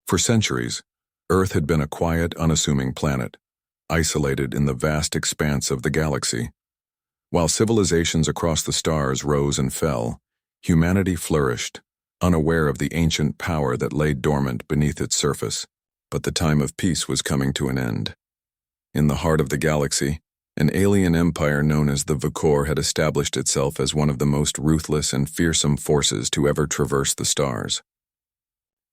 For centuries, Earth had been a quiet, unassuming planet, isolated in the vast expanse of the galaxy. While civilizations across the stars rose and fell, humanity flourished, unaware of the ancient power that lay dormant beneath its surface. But the time of peace was coming to an end. In the heart of the galaxy, an alien empire known as the Vakor had established itself as one of the most ruthless and fearsome forces to ever traverse the stars.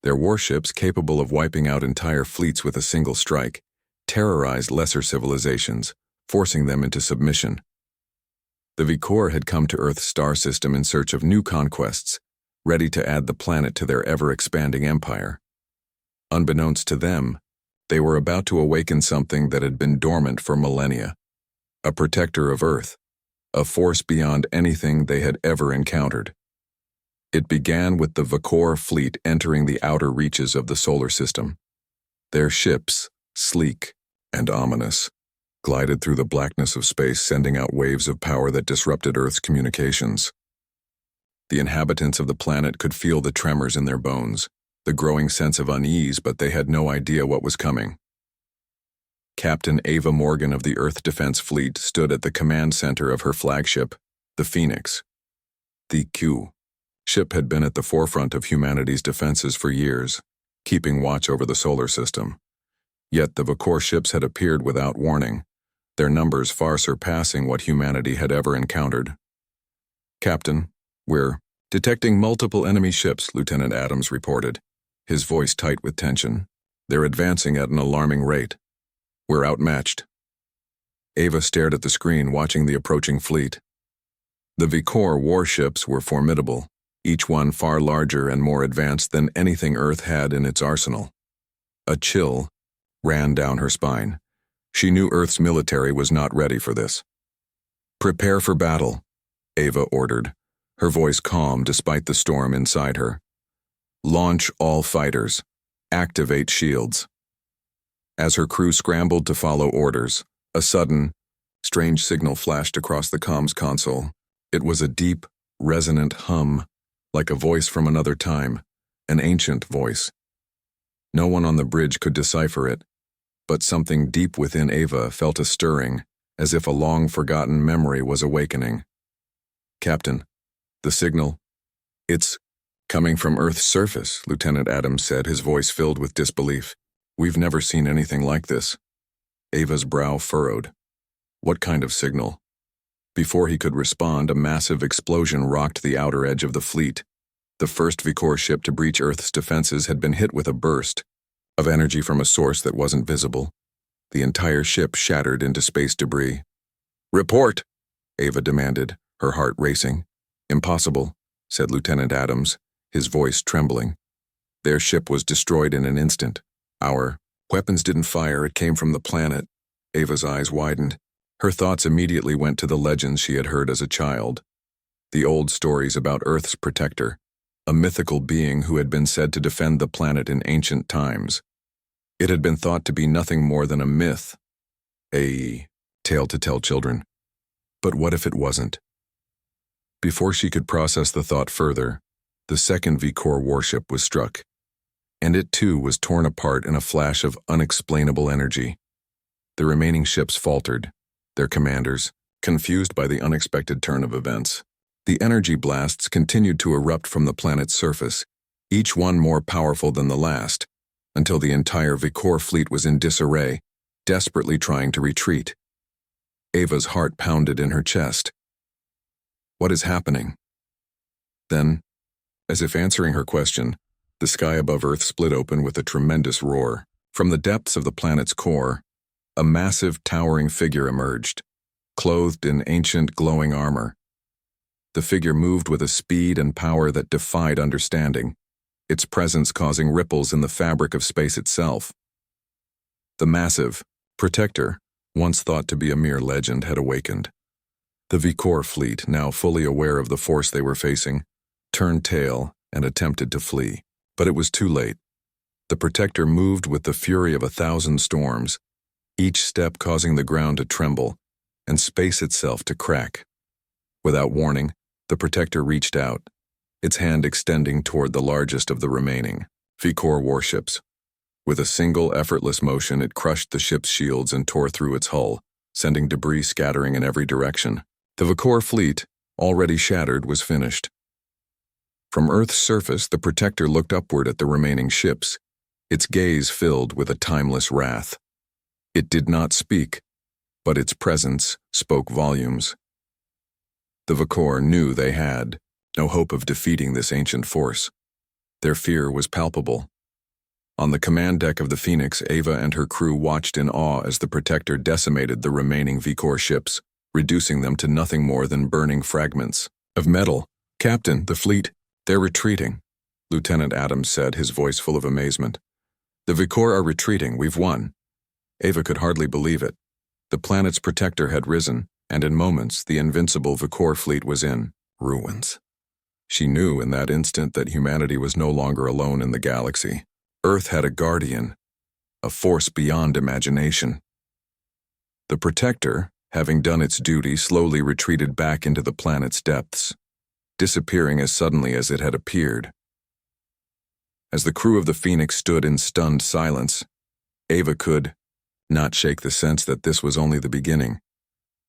Their warships, capable of wiping out entire fleets with a single strike, terrorized lesser civilizations, forcing them into submission. The Vakor had come to Earth's star system in search of new conquests, ready to add the planet to their ever-expanding empire. Unbeknownst to them, they were about to awaken something that had been dormant for millennia, a protector of Earth, a force beyond anything they had ever encountered. It began with the Vakor fleet entering the outer reaches of the solar system. Their ships, sleek and ominous, glided through the blackness of space, sending out waves of power that disrupted Earth's communications. The inhabitants of the planet could feel the tremors in their bones, the growing sense of unease, but they had no idea what was coming. Captain Ava Morgan of the Earth Defense Fleet stood at the command center of her flagship, the Phoenix. The Q ship had been at the forefront of humanity's defenses for years, keeping watch over the solar system. Yet the Vakor ships had appeared without warning, their numbers far surpassing what humanity had ever encountered. "Captain, we're detecting multiple enemy ships," Lieutenant Adams reported, his voice tight with tension. "They're advancing at an alarming rate. We're outmatched." Ava stared at the screen, watching the approaching fleet. The Vakor warships were formidable, each one far larger and more advanced than anything Earth had in its arsenal. A chill ran down her spine. She knew Earth's military was not ready for this. "Prepare for battle," Ava ordered, her voice calm despite the storm inside her. "Launch all fighters. Activate shields." As her crew scrambled to follow orders, a sudden, strange signal flashed across the comms console. It was a deep, resonant hum, like a voice from another time, an ancient voice. No one on the bridge could decipher it, but something deep within Ava felt a stirring, as if a long-forgotten memory was awakening. "Captain, the signal, it's coming from Earth's surface," Lieutenant Adams said, his voice filled with disbelief. "We've never seen anything like this." Ava's brow furrowed. "What kind of signal?" Before he could respond, a massive explosion rocked the outer edge of the fleet. The first Vakor ship to breach Earth's defenses had been hit with a burst of energy from a source that wasn't visible. The entire ship shattered into space debris. "Report!" Ava demanded, her heart racing. "Impossible," said Lieutenant Adams, his voice trembling. "Their ship was destroyed in an instant. Our weapons didn't fire, it came from the planet." Ava's eyes widened. Her thoughts immediately went to the legends she had heard as a child. The old stories about Earth's protector, a mythical being who had been said to defend the planet in ancient times. It had been thought to be nothing more than a myth, a tale to tell children. But what if it wasn't? Before she could process the thought further, the second Vakor warship was struck, and it too was torn apart in a flash of unexplainable energy. The remaining ships faltered, their commanders, confused by the unexpected turn of events. The energy blasts continued to erupt from the planet's surface, each one more powerful than the last, until the entire Vakor fleet was in disarray, desperately trying to retreat. Ava's heart pounded in her chest. What is happening? Then, as if answering her question, the sky above Earth split open with a tremendous roar. From the depths of the planet's core, a massive, towering figure emerged, clothed in ancient, glowing armor. The figure moved with a speed and power that defied understanding, its presence causing ripples in the fabric of space itself. The massive protector, once thought to be a mere legend, had awakened. The Vakor fleet, now fully aware of the force they were facing, turned tail and attempted to flee. But it was too late. The protector moved with the fury of 1,000 storms, each step causing the ground to tremble and space itself to crack. Without warning, the protector reached out, its hand extending toward the largest of the remaining Vakor warships. With a single effortless motion, it crushed the ship's shields and tore through its hull, sending debris scattering in every direction. The Vakor fleet, already shattered, was finished. From Earth's surface, the Protector looked upward at the remaining ships, its gaze filled with a timeless wrath. It did not speak, but its presence spoke volumes. The Vakor knew they had no hope of defeating this ancient force. Their fear was palpable. On the command deck of the Phoenix, Ava and her crew watched in awe as the Protector decimated the remaining Vakor ships, reducing them to nothing more than burning fragments of metal. "Captain, the fleet, they're retreating," Lieutenant Adams said, his voice full of amazement. "The Vakor are retreating, we've won." Ava could hardly believe it. The planet's Protector had risen, and in moments the invincible Vakor fleet was in ruins. She knew in that instant that humanity was no longer alone in the galaxy. Earth had a guardian, a force beyond imagination. The Protector, having done its duty, slowly retreated back into the planet's depths, disappearing as suddenly as it had appeared. As the crew of the Phoenix stood in stunned silence, Ava could not shake the sense that this was only the beginning.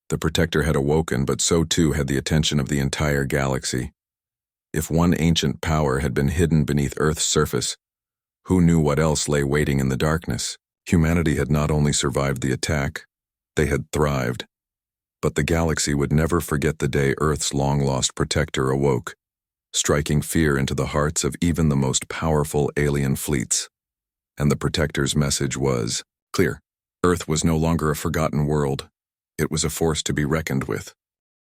The Protector had awoken, but so too had the attention of the entire galaxy. If one ancient power had been hidden beneath Earth's surface, who knew what else lay waiting in the darkness? Humanity had not only survived the attack, they had thrived. But the galaxy would never forget the day Earth's long-lost Protector awoke, striking fear into the hearts of even the most powerful alien fleets. And the Protector's message was clear. Earth was no longer a forgotten world. It was a force to be reckoned with.